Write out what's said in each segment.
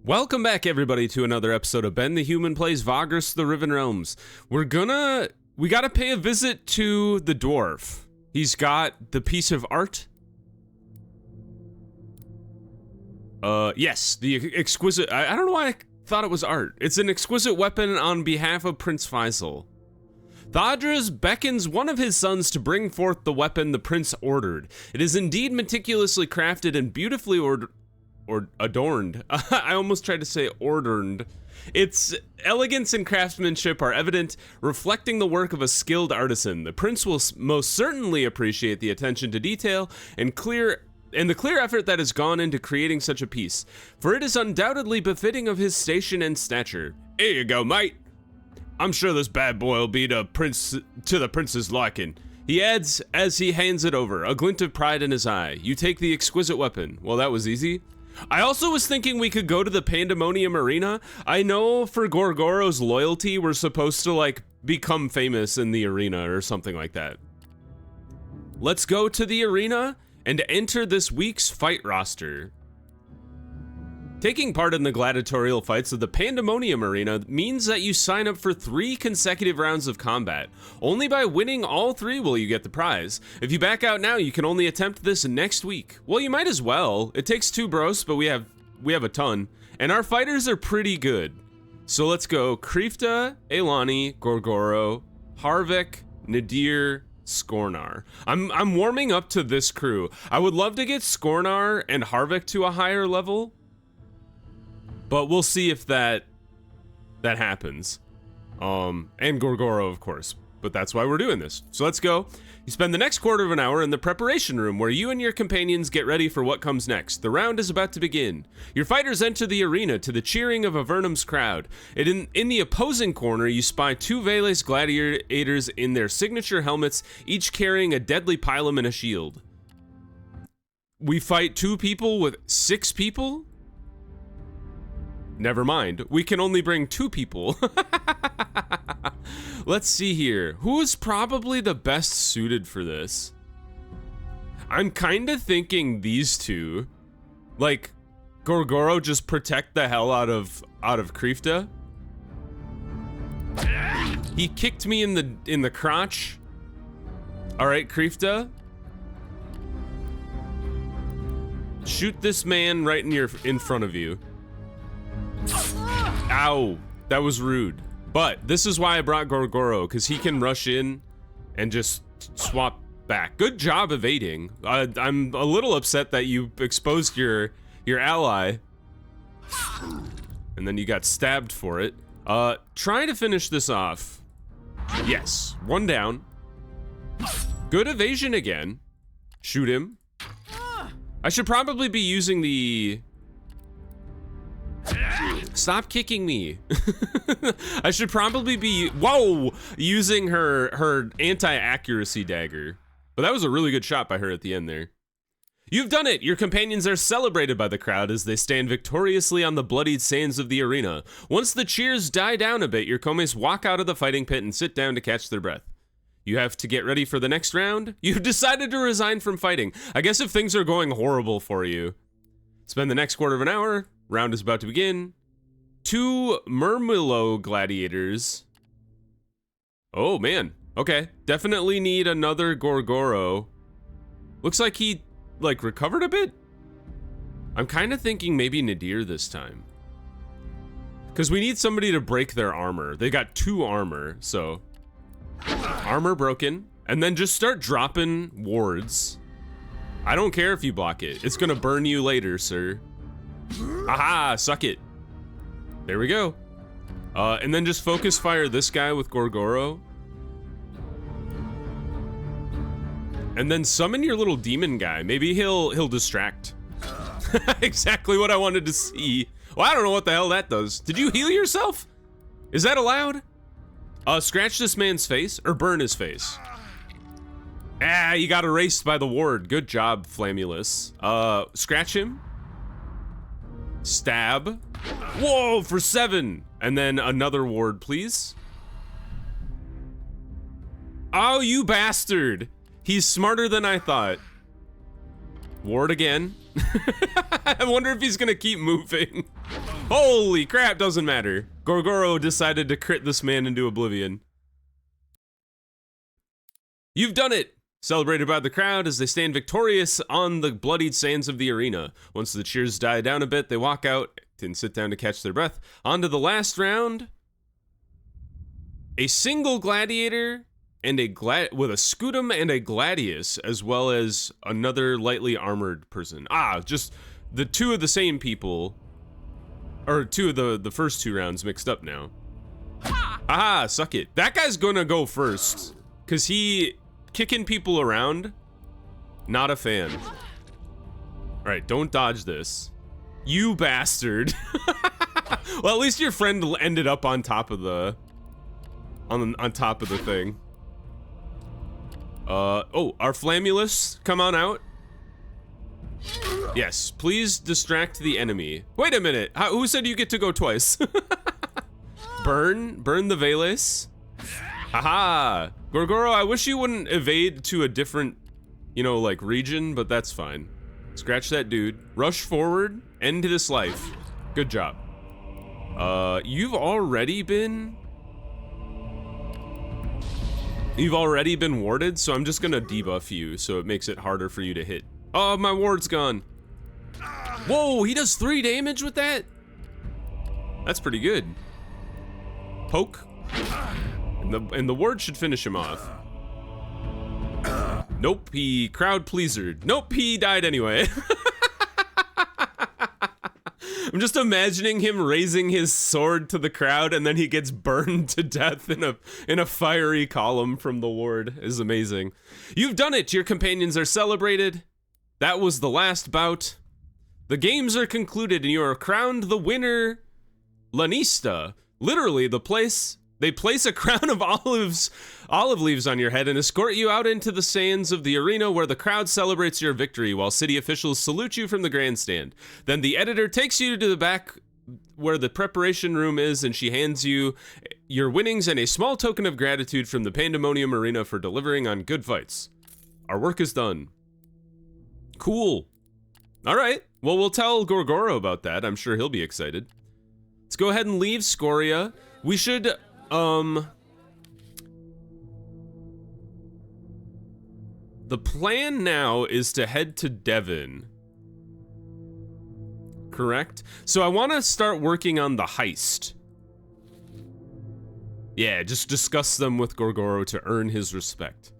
Welcome back, everybody, to another episode of Ben the Human Plays Vagrus, the Riven Realms. We gotta pay a visit to the dwarf. He's got the piece of art. Yes, the exquisite, I don't know why I thought it was art. It's an exquisite weapon on behalf of Prince Faisal. Vagrus beckons one of his sons to bring forth the weapon the prince ordered. It is indeed meticulously crafted and beautifully adorned. I almost tried to say ordered. Its elegance and craftsmanship are evident, reflecting the work of a skilled artisan. The prince will most certainly appreciate the attention to detail and the clear effort that has gone into creating such a piece, for it is undoubtedly befitting of his station and stature. Here you go, mate. I'm sure this bad boy will be to the prince's liking. He adds as he hands it over, a glint of pride in his eye. You take the exquisite weapon. Well, that was easy. I also was thinking we could go to the Pandemonium Arena. I know for Gorgoro's loyalty, we're supposed to, like, become famous in the arena or something like that. Let's go to the arena and enter this week's fight roster. Taking part in the gladiatorial fights of the Pandemonium Arena means that you sign up for 3 consecutive rounds of combat. Only by winning all 3 will you get the prize. If you back out now, you can only attempt this next week. Well, you might as well. It takes 2 bros, but we have a ton. And our fighters are pretty good. So let's go. Krifta, Elani, Gorgoro, Harvik, Nadir, Skornar. I'm warming up to this crew. I would love to get Skornar and Harvik to a higher level, but we'll see if that happens. And Gorgoro, of course. But that's why we're doing this. So let's go. You spend the next quarter of an hour in the preparation room where you and your companions get ready for what comes next. The round is about to begin. Your fighters enter the arena to the cheering of Avernum's crowd. In the opposing corner, you spy 2 Vagrus gladiators in their signature helmets, each carrying a deadly pilum and a shield. We fight 2 people with 6 people? Never mind, we can only bring 2 people. Let's see here. Who is probably the best suited for this? I'm kind of thinking these 2. Like, Gorgoro just protect the hell out of Krifta. He kicked me in the crotch. All right, Krifta. Shoot this man right in front of you. Ow, that was rude. But this is why I brought Gorgoro, because he can rush in and just swap back. Good job evading. I'm a little upset that you exposed your ally, and then you got stabbed for it. Try to finish this off. Yes, 1 down. Good evasion again. Shoot him. I should probably be using the... Stop kicking me. I should probably be, using her anti-accuracy dagger. But that was a really good shot by her at the end there. You've done it! Your companions are celebrated by the crowd as they stand victoriously on the bloodied sands of the arena. Once the cheers die down a bit, your comrades walk out of the fighting pit and sit down to catch their breath. You have to get ready for the next round? You've decided to resign from fighting. I guess if things are going horrible for you. Spend the next quarter of an hour. Round is about to begin. 2 Murmillo gladiators. Oh man, okay. Definitely need another Gorgoro. Looks like he, like, recovered a bit. I'm kind of thinking maybe Nadir this time, because we need somebody to break their armor. They got 2 armor, so. Armor broken, and then just start dropping wards. I don't care if you block it. It's gonna burn you later, sir. Aha, suck it. There we go. And then just focus fire this guy with Gorgoro. And then summon your little demon guy. Maybe he'll distract. Exactly what I wanted to see. Well, I don't know what the hell that does. Did you heal yourself? Is that allowed? Scratch this man's face or burn his face. Ah, you got erased by the ward. Good job, Flamulous. Scratch him. Stab. Whoa, for 7. And then another ward, please. Oh, you bastard. He's smarter than I thought. Ward again. I wonder if he's gonna keep moving. Holy crap, doesn't matter. Gorgoro decided to crit this man into oblivion. You've done it! Celebrated by the crowd as they stand victorious on the bloodied sands of the arena. Once the cheers die down a bit, they walk out and sit down to catch their breath. On to the last round. A single gladiator and with a scutum and a gladius, as well as another lightly armored person. Just the two of the same people, or two of the first two rounds mixed up now. Aha, suck it. That guy's gonna go first, cause he kicking people around, not a fan. All right, don't dodge this. You bastard. Well, at least your friend ended up on top of the, on top of the thing. Oh, our Flamulus, come on out. Yes, please distract the enemy. Wait a minute, who said you get to go twice? burn the Vagrus. Haha, Gorgoro, I wish you wouldn't evade to a different, you know, like region, but that's fine. Scratch that dude, rush forward, end this life. Good job. You've already been warded, so I'm just gonna debuff you so it makes it harder for you to hit. Oh, my ward's gone. Whoa, he does 3 damage with that? That's pretty good. Poke. And the ward should finish him off. Nope, he crowd pleasered. Nope, he died anyway. I'm just imagining him raising his sword to the crowd and then he gets burned to death in a fiery column from the ward. Is amazing. You've done it, your companions are celebrated. That was the last bout. The games are concluded and you are crowned the winner. Lanista, literally they place a crown of olive leaves on your head and escort you out into the sands of the arena where the crowd celebrates your victory while city officials salute you from the grandstand. Then the editor takes you to the back where the preparation room is and she hands you your winnings and a small token of gratitude from the Pandemonium Arena for delivering on good fights. Our work is done. Cool. All right, well, we'll tell Gorgoro about that. I'm sure he'll be excited. Let's go ahead and leave Scoria. We should, the plan now is to head to Devon. Correct? So I want to start working on the heist. Yeah, just discuss them with Gorgoro to earn his respect.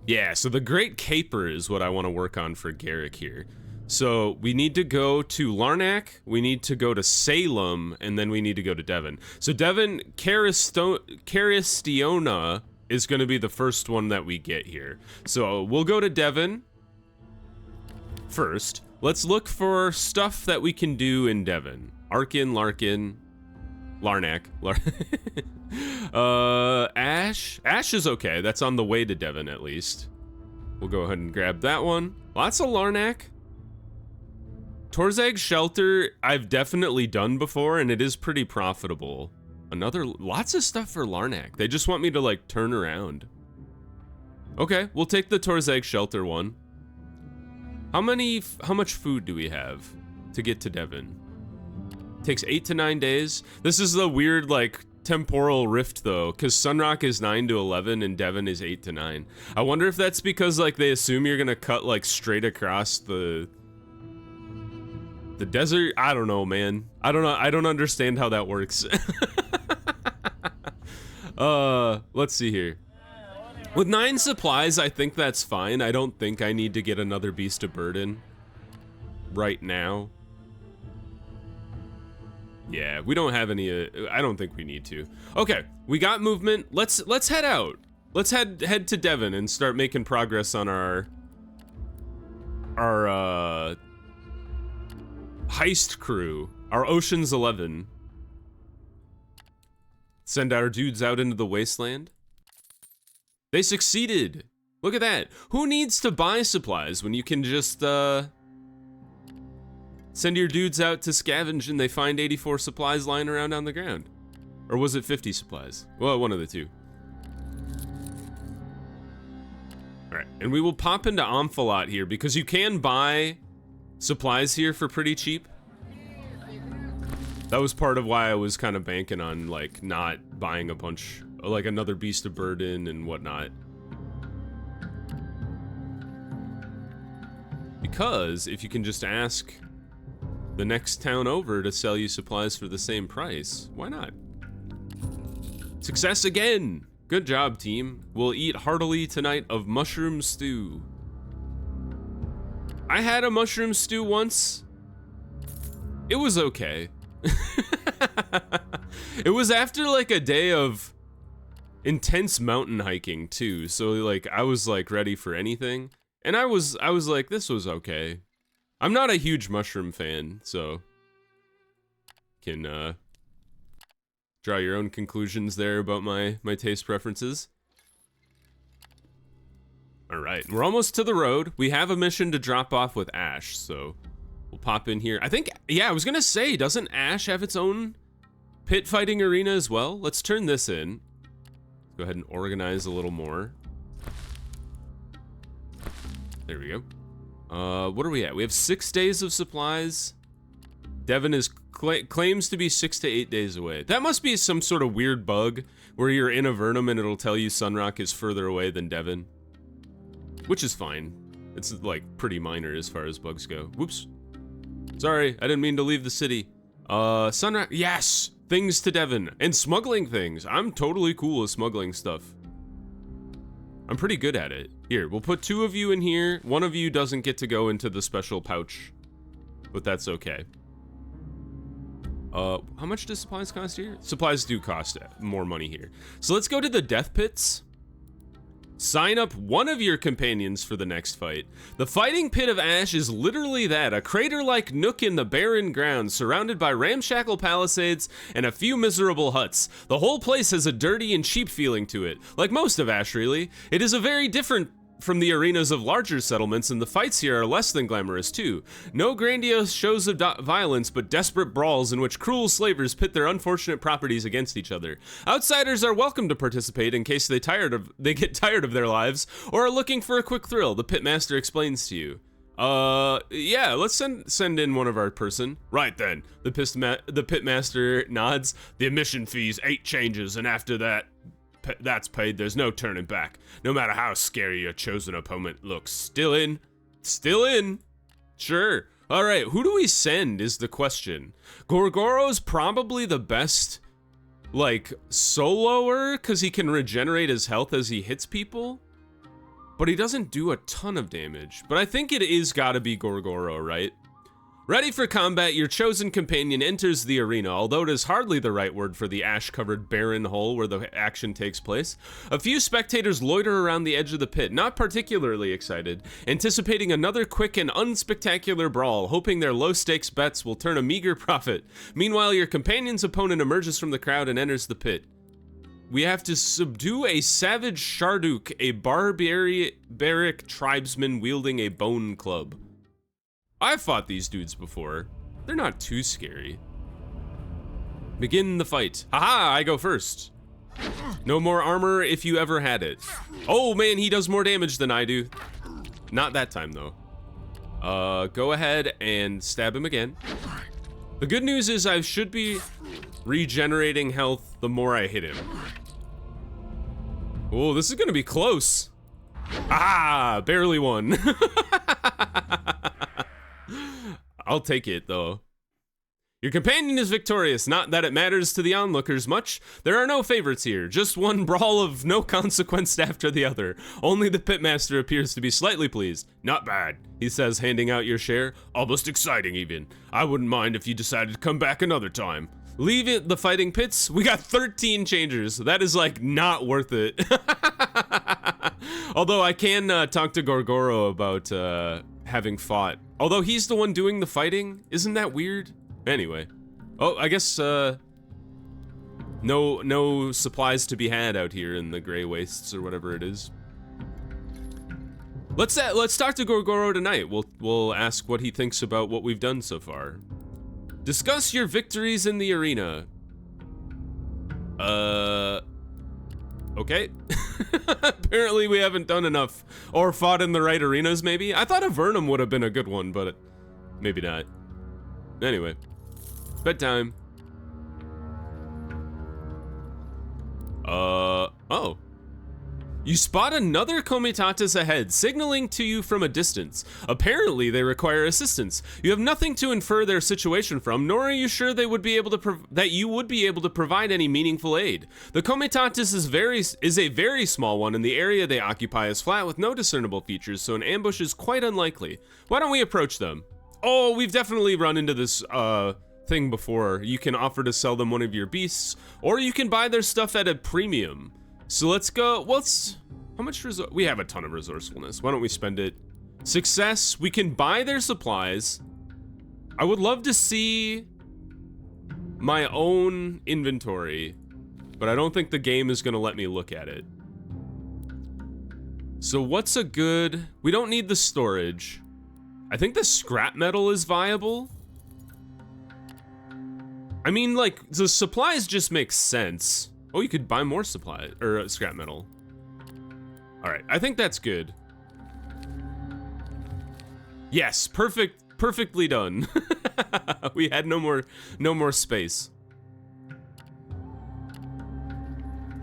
Yeah, so the Great Caper is what I want to work on for Garrick here. So we need to go to Larnac, we need to go to Salem, and then we need to go to Devon. So Devon, Caristiona is going to be the first one that we get here. So we'll go to Devon first. Let's look for stuff that we can do in Devon. Arkin, Larkin, Larnac. Ash is okay. That's on the way to Devon at least. We'll go ahead and grab that one. Lots of Larnac. Torzag Shelter I've definitely done before and it is pretty profitable. Lots of stuff for Larnac. They just want me to like turn around. Okay, we'll take the Torzag Shelter one. How much food do we have to get to Devon? Takes 8 to 9 days. This is the weird like temporal rift though, because Sunrock is 9 to 11 and Devon is 8 to 9. I wonder if that's because like they assume you're gonna cut like straight across the desert. I don't know, man. I don't know. I don't understand how that works. Let's see here. With 9 supplies, I think that's fine. I don't think I need to get another Beast of Burden right now. Yeah, we don't have any, I don't think we need to. Okay, we got movement. Let's head out. Let's head to Devon and start making progress on our heist crew, our Ocean's 11. Send our dudes out into the wasteland. They succeeded. Look at that. Who needs to buy supplies when you can just send your dudes out to scavenge and they find 84 supplies lying around on the ground? Or was it 50 supplies? Well, one of the two. All right, and we will pop into Amphalat here because you can buy supplies here for pretty cheap. That was part of why I was kind of banking on, like, not buying a bunch, like another Beast of Burden and whatnot. Because if you can just ask the next town over to sell you supplies for the same price, why not? Success again! Good job, team. We'll eat heartily tonight of mushroom stew. I had a mushroom stew once. It was okay. It was after like a day of intense mountain hiking too, so like I was like ready for anything, and I was like, this was okay. I'm not a huge mushroom fan, so can draw your own conclusions there about my taste preferences. All right, we're almost to the road. We have a mission to drop off with Ash, so we'll pop in here. I think, yeah, I was gonna say, doesn't Ash have its own pit fighting arena as well? Let's turn this in. Go ahead and organize a little more. There we go. What are we at? We have 6 days of supplies. Devon is claims to be 6 to 8 days away. That must be some sort of weird bug where you're in Avernum and it'll tell you Sunrock is further away than Devon. Which is fine. It's like pretty minor as far as bugs go. Whoops. Sorry, I didn't mean to leave the city. Sunrock, yes! Things to Devon, and smuggling things. I'm totally cool with smuggling stuff. I'm pretty good at it. Here, we'll put 2 of you in here. 1 of you doesn't get to go into the special pouch, but that's okay. How much does supplies cost here? Supplies do cost more money here. So let's go to the death pits. Sign up 1 of your companions for the next fight. The fighting pit of Ash is literally that, a crater-like nook in the barren ground, surrounded by ramshackle palisades and a few miserable huts. The whole place has a dirty and cheap feeling to it, like most of Ash really. It is a very different from the arenas of larger settlements, and the fights here are less than glamorous too. No grandiose shows of violence, but desperate brawls in which cruel slavers pit their unfortunate properties against each other. Outsiders are welcome to participate in case they get tired of their lives or are looking for a quick thrill, the pitmaster explains to you. Yeah, let's send in one of our person. Right then, the pitmaster nods. The admission fee's 8 changes, and after that's paid, there's no turning back. No matter how scary your chosen opponent looks. Still in? Still in. Sure. All right, who do we send is the question. Gorgoro's probably the best, like, soloer, because he can regenerate his health as he hits people. But he doesn't do a ton of damage. But I think it is gotta be Gorgoro, right? Ready for combat, your chosen companion enters the arena, although it is hardly the right word for the ash-covered barren hole where the action takes place. A few spectators loiter around the edge of the pit, not particularly excited, anticipating another quick and unspectacular brawl, hoping their low-stakes bets will turn a meager profit. Meanwhile, your companion's opponent emerges from the crowd and enters the pit. We have to subdue a savage Sharduk, a barbaric tribesman wielding a bone club. I've fought these dudes before. They're not too scary. Begin the fight. Haha, I go first. No more armor if you ever had it. Oh man, he does more damage than I do. Not that time though. Go ahead and stab him again. The good news is I should be regenerating health the more I hit him. Oh, this is gonna be close. Ah, barely won. I'll take it, though. Your companion is victorious, not that it matters to the onlookers much. There are no favorites here, just one brawl of no consequence after the other. Only the pitmaster appears to be slightly pleased. Not bad, he says, handing out your share. Almost exciting, even. I wouldn't mind if you decided to come back another time. Leave it the fighting pits. We got 13 changers. That is, like, not worth it. Although I can talk to Gorgoro about having fought. Although he's the one doing the fighting. Isn't that weird? Anyway. Oh, I guess no supplies to be had out here in the Grey Wastes or whatever it is. Let's talk to Gorgoro tonight. We'll ask what he thinks about what we've done so far. Discuss your victories in the arena. Okay. Apparently we haven't done enough. Or fought in the right arenas, maybe? I thought Avernum would have been a good one, but maybe not. Anyway. Bedtime. You spot another comitatus ahead, signaling to you from a distance. Apparently, they require assistance. You have nothing to infer their situation from, nor are you sure they would be able to that you would be able to provide any meaningful aid. The comitatus is a very small one, and the area they occupy is flat with no discernible features, so an ambush is quite unlikely. Why don't we approach them? Oh, we've definitely run into this thing before. You can offer to sell them one of your beasts, or you can buy their stuff at a premium. So let's go. How much we have a ton of resourcefulness. Why don't we spend it? Success. We can buy their supplies. I would love to see my own inventory, but I don't think the game is gonna let me look at it. So what's a good, we don't need the storage. I think the scrap metal is viable. I mean, like, the supplies just make sense. Oh, you could buy more supply, or scrap metal. All right, I think that's good. Yes, perfectly done. We had no more space.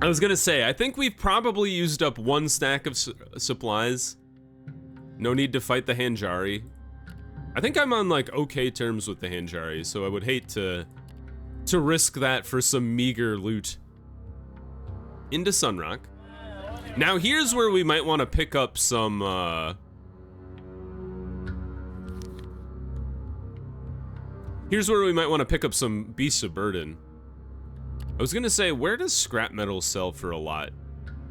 I was gonna say, I think we've probably used up one stack of supplies. No need to fight the Hanjari. I think I'm on like okay terms with the Hanjari, so I would hate to risk that for some meager loot. Into Sunrock. Now here's where we might want to pick up some here's where we might want to pick up some beasts of burden. I was gonna say, where does scrap metal sell for a lot?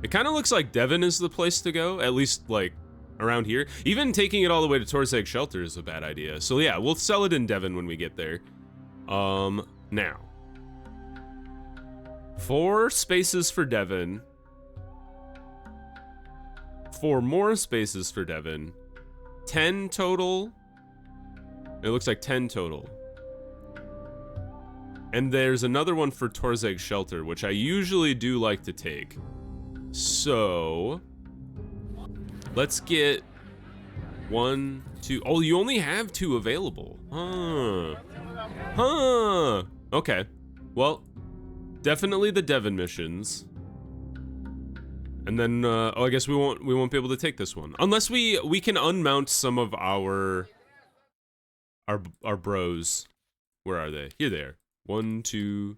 It kind of looks like Devon is the place to go, at least like around here. Even taking it all the way to Torzeg Shelter is a bad idea. So yeah, we'll sell it in Devon when we get there. Now. 4 spaces for Devon. 4 more spaces for Devon. 10 total. It looks like 10 total. And there's another one for Torzeg Shelter, which I usually do like to take. So let's get 1, 2. Oh, you only have 2 available. Huh. Okay. Well, definitely the Devon missions. And then oh, I guess we won't be able to take this one unless we can unmount some of our bros. Where are they? Here they are. 1, 2,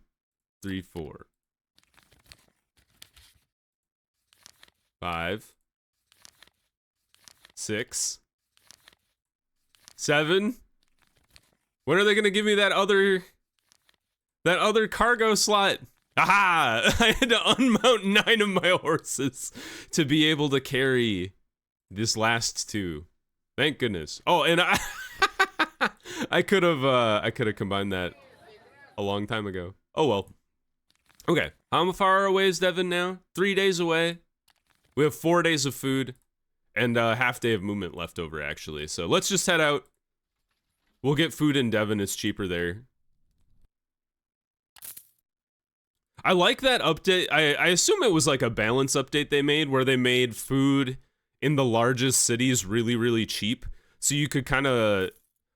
3, 4, 5, 6, 7. When are they gonna give me that other cargo slot? Aha! I had to unmount 9 of my horses to be able to carry this last 2. Thank goodness. Oh, and I could have combined that a long time ago. Oh well. Okay, how far away is Devon now? 3 days away. We have 4 days of food and a half day of movement left over actually. So let's just head out. We'll get food in Devon, it's cheaper there. I like that update. I assume it was like a balance update they made where they made food in the largest cities really, really cheap. So you could kind of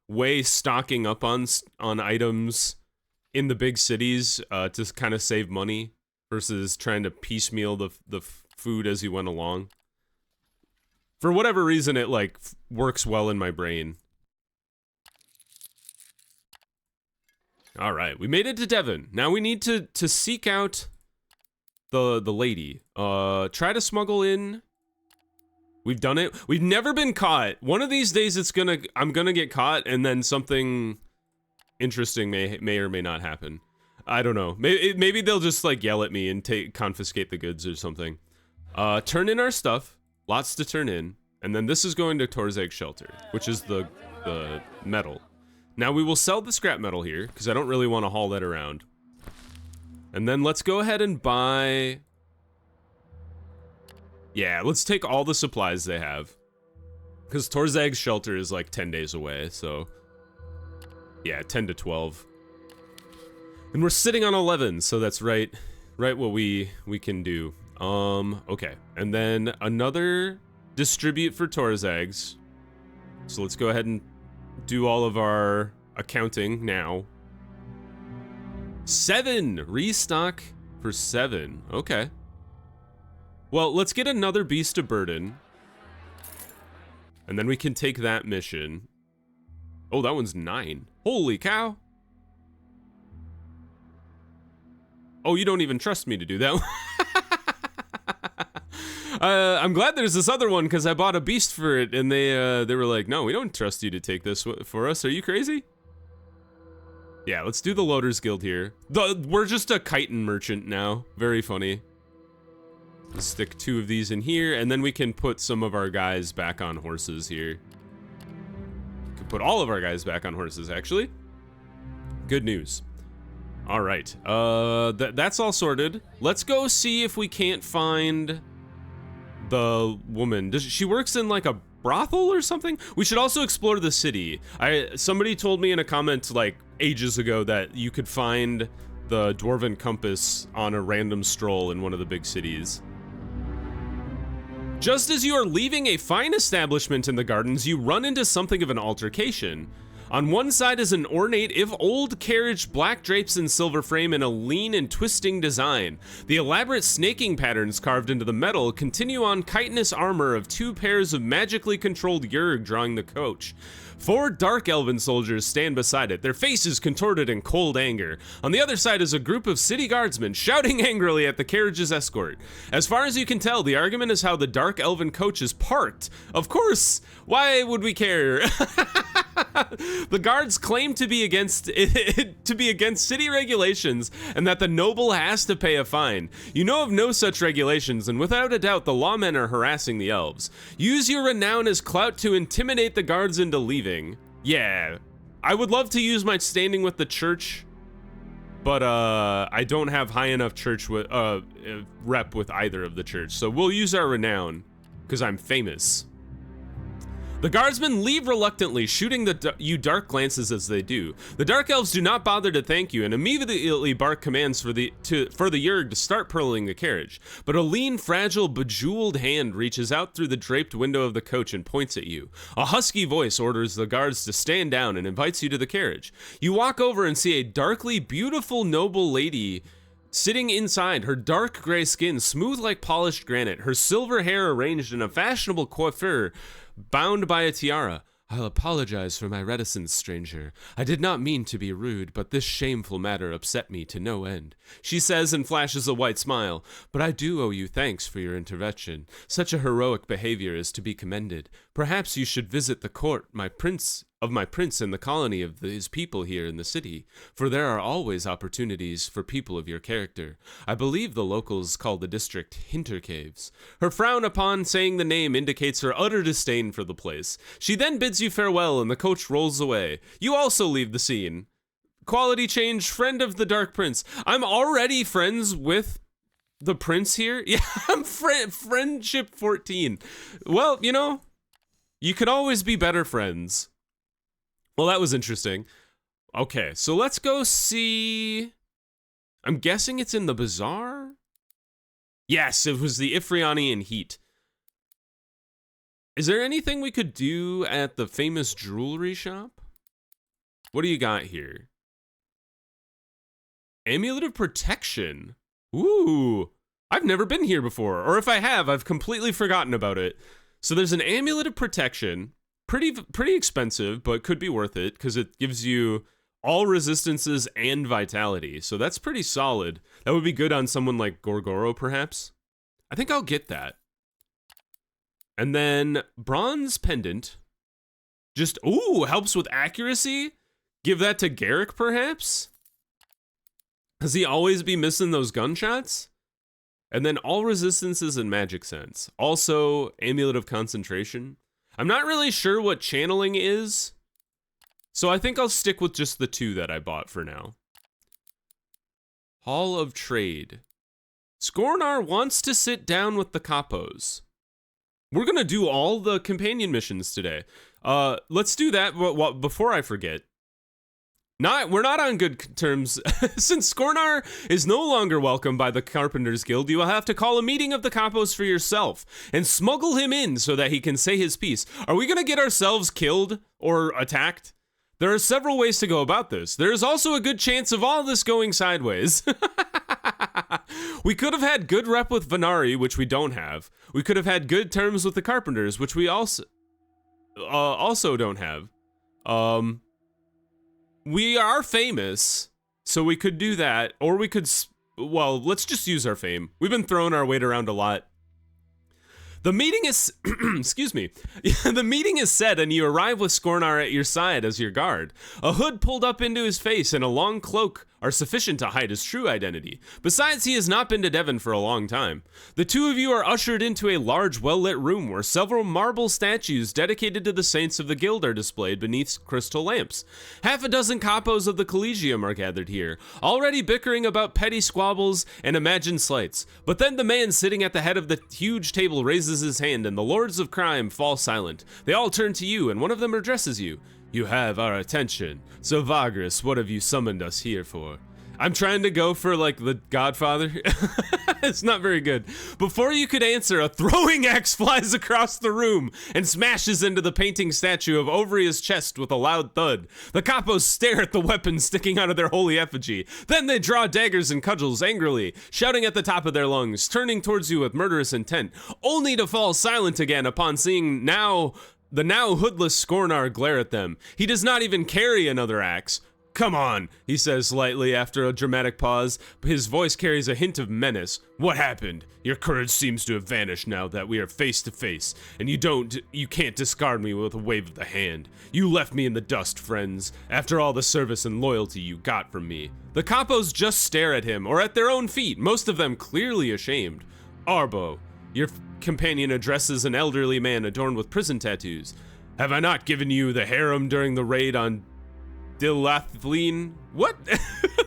weigh stocking up on items in the big cities to kind of save money versus trying to piecemeal the food as you went along. For whatever reason, it like works well in my brain. All right, we made it to Devon. Now we need to seek out the lady. Try to smuggle in. We've done it. We've never been caught. One of these days I'm gonna get caught and then something interesting may or may not happen. I don't know. Maybe they'll just like yell at me and confiscate the goods or something. Turn in our stuff. Lots to turn in. And then this is going to Torzeg Shelter, which is the metal. Now we will sell the scrap metal here, because I don't really want to haul that around. And then let's go ahead and buy... Yeah, let's take all the supplies they have. Because Torzeg's Shelter is like 10 days away, so... Yeah, 10 to 12. And we're sitting on 11, so that's right what we can do. Okay. And then another distribute for Torzeg's. So let's go ahead and do all of our accounting now. 7 restock for 7. Okay. Well, let's get another beast of burden. And then we can take that mission. Oh, that one's 9. Holy cow. Oh, you don't even trust me to do that one. I'm glad there's this other one because I bought a beast for it and they were like, no, we don't trust you to take this for us. Are you crazy? Yeah, let's do the Loader's Guild here. We're just a chitin merchant now. Very funny. Let's stick 2 of these in here and then we can put some of our guys back on horses here. We can put all of our guys back on horses, actually. Good news. All right, that's all sorted. Let's go see if we can't find the woman. She works in like a brothel or something? We should also explore the city. Somebody told me in a comment like ages ago that you could find the Dwarven Compass on a random stroll in one of the big cities. Just as you are leaving a fine establishment in the gardens, you run into something of an altercation. On one side is an ornate, if old, carriage, black drapes and silver frame in a lean and twisting design. The elaborate snaking patterns carved into the metal continue on chitinous armor of 2 pairs of magically controlled Yurg drawing the coach. 4 dark elven soldiers stand beside it, their faces contorted in cold anger. On the other side is a group of city guardsmen shouting angrily at the carriage's escort. As far as you can tell, the argument is how the dark elven coach is parked. Of course, why would we care? The guards claim to be against city regulations and that the noble has to pay a fine. You know of no such regulations, and without a doubt the lawmen are harassing the elves. Use your renown as clout to intimidate the guards into leaving. Yeah, I would love to use my standing with the church, but I don't have high enough church with rep with either of the church, so we'll use our renown because I'm famous. The guardsmen leave reluctantly, shooting you dark glances as they do. The dark elves do not bother to thank you and immediately bark commands for the Yurg to start purling the carriage. But a lean, fragile, bejeweled hand reaches out through the draped window of the coach and points at you. A husky voice orders the guards to stand down and invites you to the carriage. You walk over and see a darkly beautiful noble lady sitting inside, her dark gray skin smooth like polished granite, her silver hair arranged in a fashionable coiffure, bound by a tiara. I'll apologize for my reticence, stranger. I did not mean to be rude, but this shameful matter upset me to no end, she says and flashes a white smile. But I do owe you thanks for your intervention. Such a heroic behavior is to be commended. Perhaps you should visit the court, my prince and the colony of his people here in the city, for there are always opportunities for people of your character. I believe the locals call the district Hintercaves. Her frown upon saying the name indicates her utter disdain for the place. She then bids you farewell and the coach rolls away. You also leave the scene. Quality change, friend of the Dark Prince. I'm already friends with the prince here? Yeah, I'm friendship 14. Well, you know, you could always be better friends. Well, that was interesting. Okay, so let's go see... I'm guessing it's in the bazaar? Yes, it was the Ifrianian heat. Is there anything we could do at the famous jewelry shop? What do you got here? Amulet of Protection. Ooh, I've never been here before. Or if I have, I've completely forgotten about it. So there's an Amulet of Protection. Pretty expensive, but could be worth it because it gives you all resistances and vitality. So that's pretty solid. That would be good on someone like Gorgoro, perhaps. I think I'll get that. And then bronze pendant. Just, ooh, helps with accuracy. Give that to Garrick, perhaps. Does he always be missing those gunshots? And then all resistances and magic sense. Also, Amulet of Concentration. I'm not really sure what channeling is, so I think I'll stick with just the 2 that I bought for now. Hall of Trade. Skornar wants to sit down with the capos. We're gonna do all the companion missions today. Let's do that before I forget. We're not on good terms. Since Skornar is no longer welcome by the Carpenters Guild, you will have to call a meeting of the capos for yourself and smuggle him in so that he can say his piece. Are we gonna get ourselves killed or attacked? There are several ways to go about this. There is also a good chance of all this going sideways. We could have had good rep with Venari, which we don't have. We could have had good terms with the Carpenters, which we also don't have. We are famous, so we could do that, or we could, well, let's just use our fame. We've been throwing our weight around a lot. The meeting is, excuse me, the meeting is set and you arrive with Skornar at your side as your guard. A hood pulled up into his face and a long cloak are sufficient to hide his true identity. Besides, he has not been to Devon for a long time. The two of you are ushered into a large, well-lit room where several marble statues dedicated to the saints of the guild are displayed beneath crystal lamps. Half a dozen capos of the Collegium are gathered here, already bickering about petty squabbles and imagined slights. But then the man sitting at the head of the huge table raises his hand and the lords of crime fall silent. They all turn to you and one of them addresses you. You have our attention. So Vagrus, what have you summoned us here for? I'm trying to go for like the Godfather. It's not very good. Before you could answer, a throwing axe flies across the room and smashes into the painting statue of Ovria's chest with a loud thud. The capos stare at the weapon sticking out of their holy effigy. Then they draw daggers and cudgels angrily, shouting at the top of their lungs, turning towards you with murderous intent, only to fall silent again upon seeing the now hoodless Skornar glare at them. He does not even carry another axe. Come on, he says lightly after a dramatic pause. His voice carries a hint of menace. What happened? Your courage seems to have vanished now that we are face to face, and you can't discard me with a wave of the hand. You left me in the dust, friends, after all the service and loyalty you got from me. The capos just stare at him, or at their own feet, most of them clearly ashamed. Arbo, your companion addresses an elderly man adorned with prison tattoos. Have I not given you the harem during the raid on Dilathleen? What?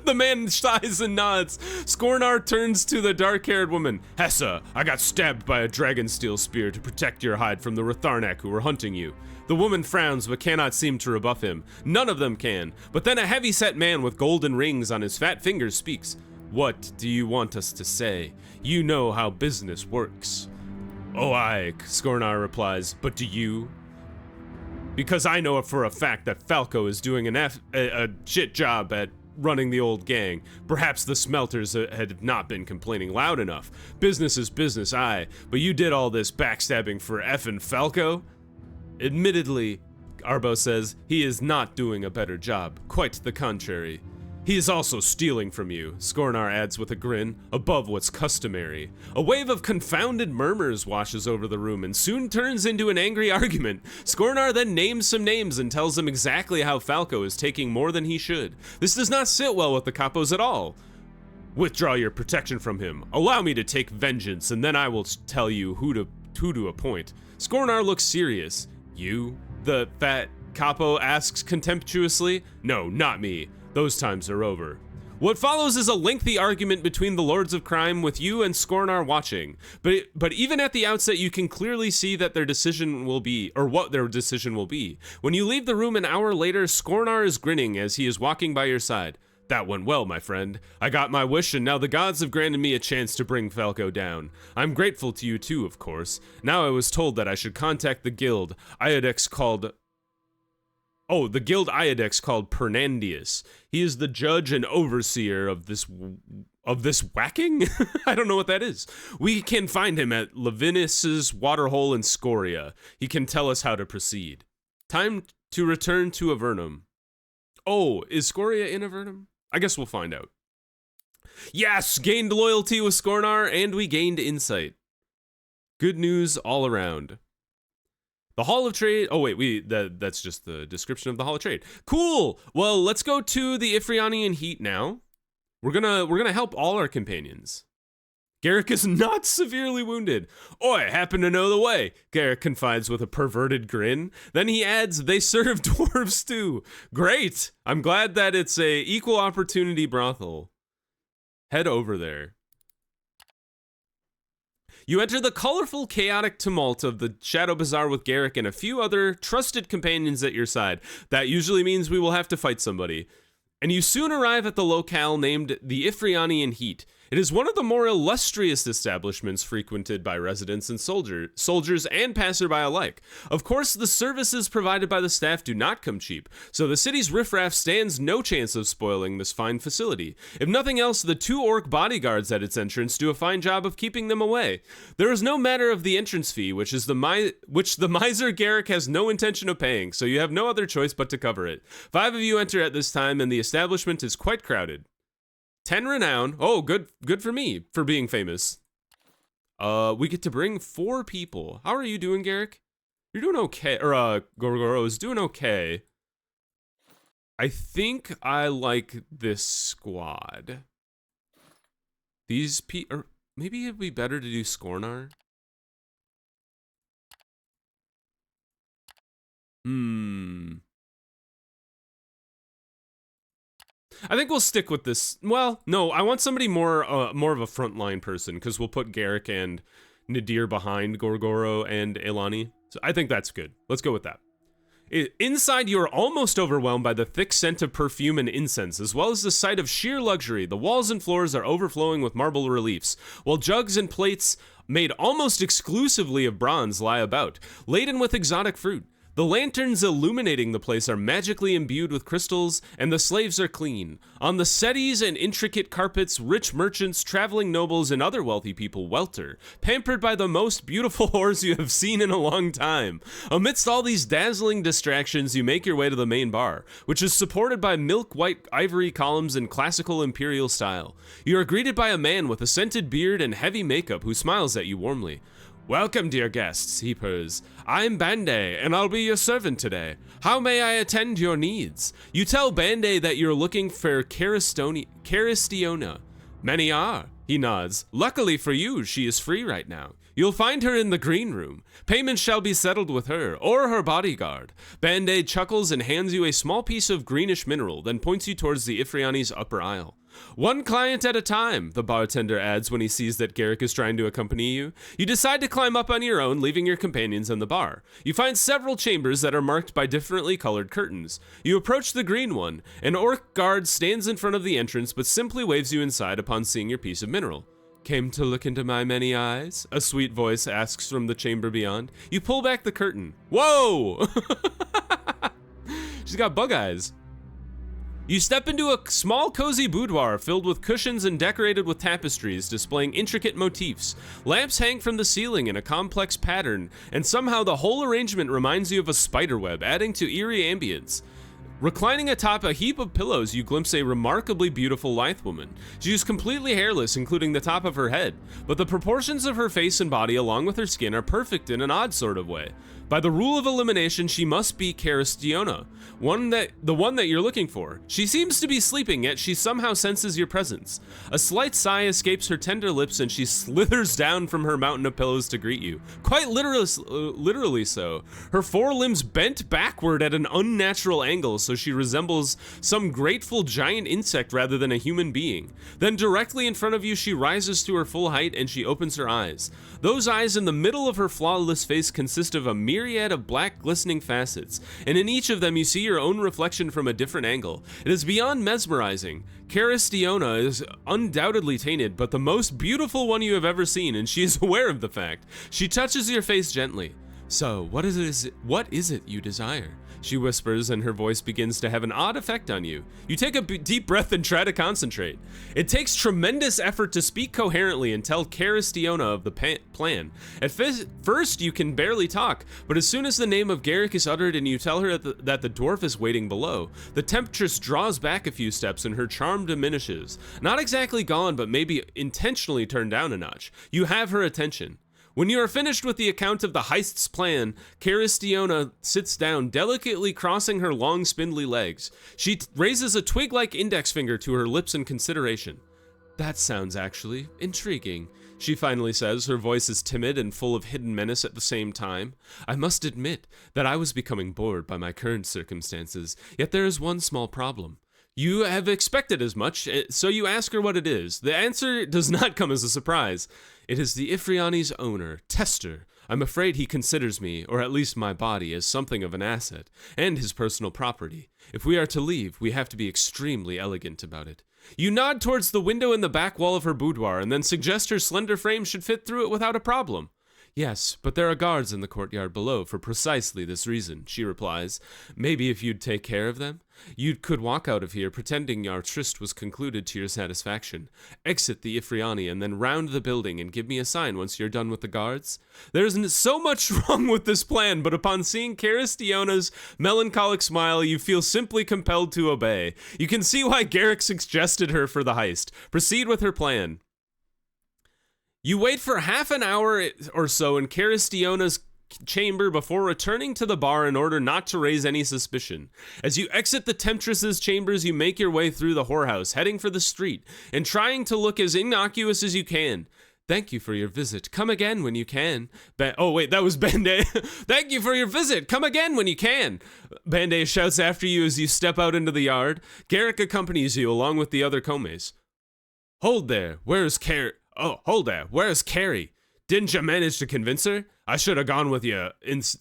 The man sighs and nods. Skornar turns to the dark-haired woman. Hessa, I got stabbed by a dragon steel spear to protect your hide from the Ratharnak who were hunting you. The woman frowns but cannot seem to rebuff him. None of them can. But then a heavy-set man with golden rings on his fat fingers speaks. What do you want us to say? You know how business works. Oh, aye, Skornar replies, but do you? Because I know for a fact that Falco is doing a shit job at running the old gang. Perhaps the smelters had not been complaining loud enough. Business is business, aye, but you did all this backstabbing for effing Falco? Admittedly, Arbo says, he is not doing a better job. Quite the contrary. He is also stealing from you, Skornar adds with a grin, above what's customary. A wave of confounded murmurs washes over the room and soon turns into an angry argument. Skornar then names some names and tells them exactly how Falco is taking more than he should. This does not sit well with the capos at all. Withdraw your protection from him. Allow me to take vengeance, and then I will tell you who to appoint. Skornar looks serious. You? The fat capo asks contemptuously. No, not me. Those times are over. What follows is a lengthy argument between the Lords of Crime with you and Skornar watching. But even at the outset, you can clearly see that their decision will be, or what their decision will be. When you leave the room an hour later, Skornar is grinning as he is walking by your side. That went well, my friend. I got my wish, and now the gods have granted me a chance to bring Falco down. I'm grateful to you too, of course. Now I was told that I should contact the guild, the guild Iodex called Pernandius. He is the judge and overseer of this whacking? I don't know what that is. We can find him at Levinus's waterhole in Scoria. He can tell us how to proceed. Time to return to Avernum. Oh, is Scoria in Avernum? I guess we'll find out. Yes, gained loyalty with Skornar, and we gained insight. Good news all around. The Hall of Trade. Oh wait, that's just the description of the Hall of Trade. Cool. Well, let's go to the Ifrianian Heat now. We're gonna help all our companions. Garrick is not severely wounded. Oi, happen to know the way, Garrick confides with a perverted grin. Then he adds, they serve dwarves stew. Great. I'm glad that it's a equal opportunity brothel. Head over there. You enter the colorful, chaotic tumult of the Shadow Bazaar with Garrick and a few other trusted companions at your side. That usually means we will have to fight somebody. And you soon arrive at the locale named the Ifrianian Heat. It is one of the more illustrious establishments frequented by residents and soldiers and passerby alike. Of course, the services provided by the staff do not come cheap, so the city's riffraff stands no chance of spoiling this fine facility. If nothing else, the 2 orc bodyguards at its entrance do a fine job of keeping them away. There is no matter of the entrance fee, which the miser Garrick has no intention of paying, so you have no other choice but to cover it. 5 of you enter at this time, and the establishment is quite crowded. 10 renown. Oh, good for me for being famous. We get to bring 4 people. How are you doing, Garrick? You're doing okay. Or Gorgoro is doing okay. I think I like this squad. These or maybe it'd be better to do Scornar. I think we'll stick with this. Well, no, I want somebody more of a frontline person, because we'll put Garrick and Nadir behind Gorgoro and Elani. So I think that's good. Let's go with that. Inside, you are almost overwhelmed by the thick scent of perfume and incense, as well as the sight of sheer luxury. The walls and floors are overflowing with marble reliefs, while jugs and plates made almost exclusively of bronze lie about, laden with exotic fruit. The lanterns illuminating the place are magically imbued with crystals, and the slaves are clean. On the settees and intricate carpets, rich merchants, traveling nobles, and other wealthy people welter, pampered by the most beautiful whores you have seen in a long time. Amidst all these dazzling distractions, you make your way to the main bar, which is supported by milk-white ivory columns in classical imperial style. You are greeted by a man with a scented beard and heavy makeup who smiles at you warmly. "Welcome, dear guests," he purrs. "I'm Bande, and I'll be your servant today. How may I attend your needs?" You tell Bande that you're looking for Caristiona. "Many are," he nods. "Luckily for you, she is free right now. You'll find her in the green room. Payment shall be settled with her, or her bodyguard." Bande chuckles and hands you a small piece of greenish mineral, then points you towards the Ifriani's upper aisle. "One client at a time," the bartender adds when he sees that Garrick is trying to accompany you. You decide to climb up on your own, leaving your companions in the bar. You find several chambers that are marked by differently colored curtains. You approach the green one. An orc guard stands in front of the entrance but simply waves you inside upon seeing your piece of mineral. "Came to look into my many eyes?" a sweet voice asks from the chamber beyond. You pull back the curtain. Whoa! She's got bug eyes. You step into a small cozy boudoir filled with cushions and decorated with tapestries displaying intricate motifs. Lamps hang from the ceiling in a complex pattern, and somehow the whole arrangement reminds you of a spiderweb, adding to eerie ambience. Reclining atop a heap of pillows, you glimpse a remarkably beautiful lithe woman. She is completely hairless, including the top of her head, but the proportions of her face and body along with her skin are perfect in an odd sort of way. By the rule of elimination, she must be Caristiona, the one that you're looking for. She seems to be sleeping, yet she somehow senses your presence. A slight sigh escapes her tender lips, and she slithers down from her mountain of pillows to greet you. Quite literally so. Her forelimbs bent backward at an unnatural angle, so she resembles some grateful giant insect rather than a human being. Then directly in front of you, she rises to her full height and she opens her eyes. Those eyes in the middle of her flawless face consist of a myriad of black glistening facets, and in each of them you see your own reflection from a different angle. It is beyond mesmerizing. Caristiona is undoubtedly tainted, but the most beautiful one you have ever seen, and she is aware of the fact. She touches your face gently. "So, what is it you desire?" she whispers, and her voice begins to have an odd effect on you. You take a deep breath and try to concentrate. It takes tremendous effort to speak coherently and tell Caristiona of the plan. At first, you can barely talk, but as soon as the name of Garrick is uttered and you tell her that the dwarf is waiting below, the temptress draws back a few steps and her charm diminishes. Not exactly gone, but maybe intentionally turned down a notch. You have her attention. When you are finished with the account of the heist's plan, Caristiona sits down, delicately crossing her long, spindly legs. She raises a twig-like index finger to her lips in consideration. "That sounds actually intriguing," she finally says. Her voice is timid and full of hidden menace at the same time. "I must admit that I was becoming bored by my current circumstances, yet there is one small problem. You have expected as much, so you ask her what it is. The answer does not come as a surprise. It is the Ifriani's owner, Tester, I'm afraid he considers me, or at least my body, as something of an asset, and his personal property. If we are to leave, we have to be extremely elegant about it. You nod towards the window in the back wall of her boudoir, and then suggest her slender frame should fit through it without a problem. Yes, but there are guards in the courtyard below for precisely this reason, she replies. Maybe if you'd take care of them? You could walk out of here pretending our tryst was concluded to your satisfaction. Exit the Ifriani and then round the building and give me a sign once you're done with the guards. There isn't so much wrong with this plan, but upon seeing Caristiona's melancholic smile, you feel simply compelled to obey. You can see why Garrick suggested her for the heist. Proceed with her plan. You wait for half an hour or so in Caristiona's chamber before returning to the bar in order not to raise any suspicion. As you exit the temptress's chambers, you make your way through the whorehouse, heading for the street, and trying to look as innocuous as you can. Thank you for your visit. Come again when you can. Oh wait, that was Bande. Thank you for your visit. Come again when you can. Bande shouts after you as you step out into the yard. Garrick accompanies you along with the other Comes. Hold there. Where's Carrie? Oh, hold there. Where's Carrie? Didn't you manage to convince her? I should have gone with you.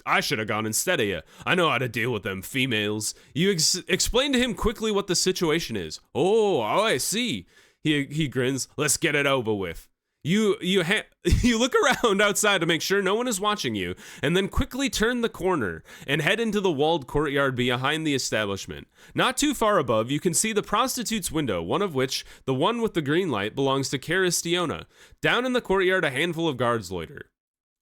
I should have gone instead of you. I know how to deal with them females. You explain to him quickly what the situation is. Oh, I see. He grins. Let's get it over with. You look around outside to make sure no one is watching you, and then quickly turn the corner and head into the walled courtyard behind the establishment. Not too far above, you can see the prostitute's window, one of which, the one with the green light, belongs to Caristiona. Down in the courtyard, a handful of guards loiter.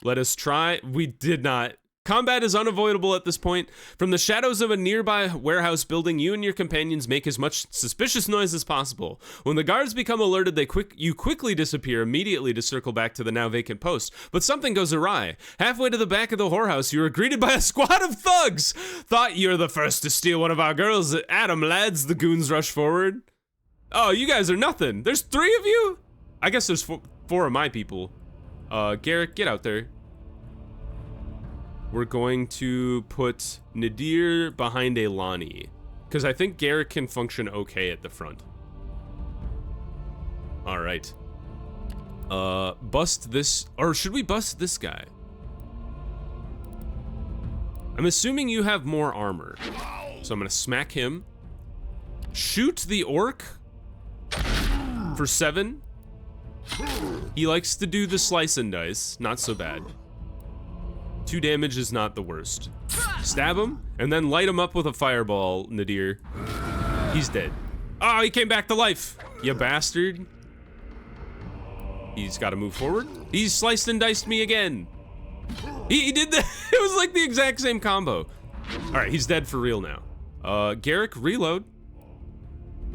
Let us try. We did not. Combat is unavoidable at this point. From the shadows of a nearby warehouse building, you and your companions make as much suspicious noise as possible. When the guards become alerted, you quickly disappear immediately to circle back to the now vacant post. But something goes awry. Halfway to the back of the whorehouse, you are greeted by a squad of thugs. Thought you're the first to steal one of our girls. Adam, lads, the goons rush forward. Oh, you guys are nothing. There's 3 of you? I guess there's 4 of my people. Garrick, get out there. We're going to put Nadir behind Elani, because I think Garrick can function okay at the front. All right. Bust this, or should we bust this guy? I'm assuming you have more armor, so I'm gonna smack him. Shoot the orc for 7. He likes to do the slice and dice, not so bad. 2 damage is not the worst. Stab him, and then light him up with a fireball, Nadir. He's dead. Oh, he came back to life, you bastard. He's got to move forward. He's sliced and diced me again. He did that. It was like the exact same combo. All right, he's dead for real now. Garrick, reload.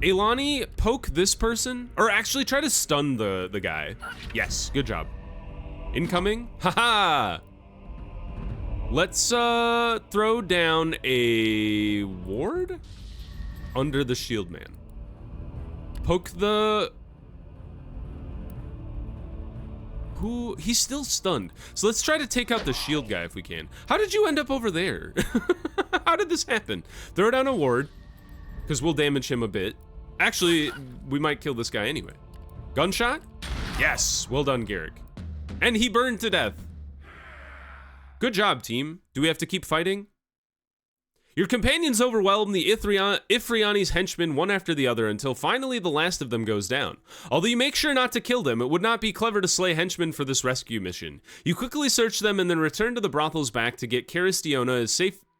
Elani, poke this person, or actually try to stun the guy. Yes, good job. Incoming. Haha. Let's throw down a ward under the shield man. Poke the... Who? He's still stunned. So let's try to take out the shield guy if we can. How did you end up over there? How did this happen? Throw down a ward, because we'll damage him a bit. Actually, we might kill this guy anyway. Gunshot? Yes, well done, Garrick. And he burned to death. Good job, team. Do we have to keep fighting? Your companions overwhelm the Ifriani's henchmen one after the other until finally the last of them goes down. Although you make sure not to kill them, it would not be clever to slay henchmen for this rescue mission. You quickly search them and then return to the brothel's back to get Caristiona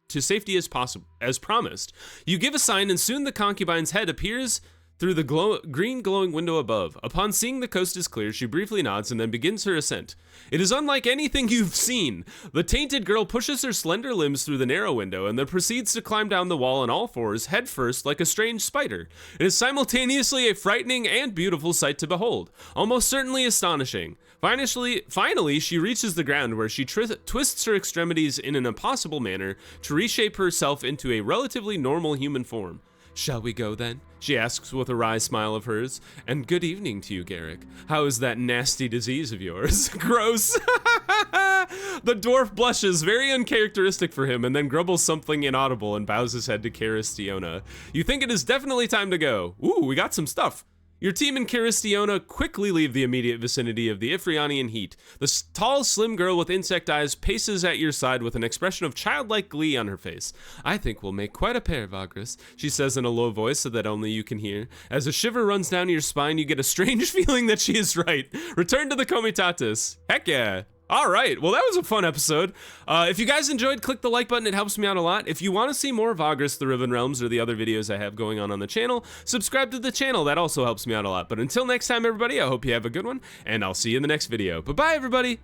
to safety as possible, as promised. You give a sign and soon the concubine's head appears through the green glowing window above. Upon seeing the coast is clear, she briefly nods and then begins her ascent. It is unlike anything you've seen. The tainted girl pushes her slender limbs through the narrow window and then proceeds to climb down the wall on all fours, head first, like a strange spider. It is simultaneously a frightening and beautiful sight to behold, almost certainly astonishing. Finally, she reaches the ground where she twists her extremities in an impossible manner to reshape herself into a relatively normal human form. Shall we go then? She asks with a wry smile of hers. And good evening to you, Garrick. How is that nasty disease of yours? Gross. The dwarf blushes, very uncharacteristic for him, and then grumbles something inaudible and bows his head to Caristiona. You think it is definitely time to go. Ooh, we got some stuff. Your team and Karistiona quickly leave the immediate vicinity of the Ifrianian heat. The tall, slim girl with insect eyes paces at your side with an expression of childlike glee on her face. "I think we'll make quite a pair, Vagrus," she says in a low voice so that only you can hear. As a shiver runs down your spine, you get a strange feeling that she is right. Return to the Comitatus. Heck yeah. All right, well, that was a fun episode. If you guys enjoyed, click the like button. It helps me out a lot. If you want to see more Vagrus, the Riven Realms, or the other videos I have going on the channel, subscribe to the channel. That also helps me out a lot. But until next time, everybody, I hope you have a good one, and I'll see you in the next video. Bye-bye, everybody.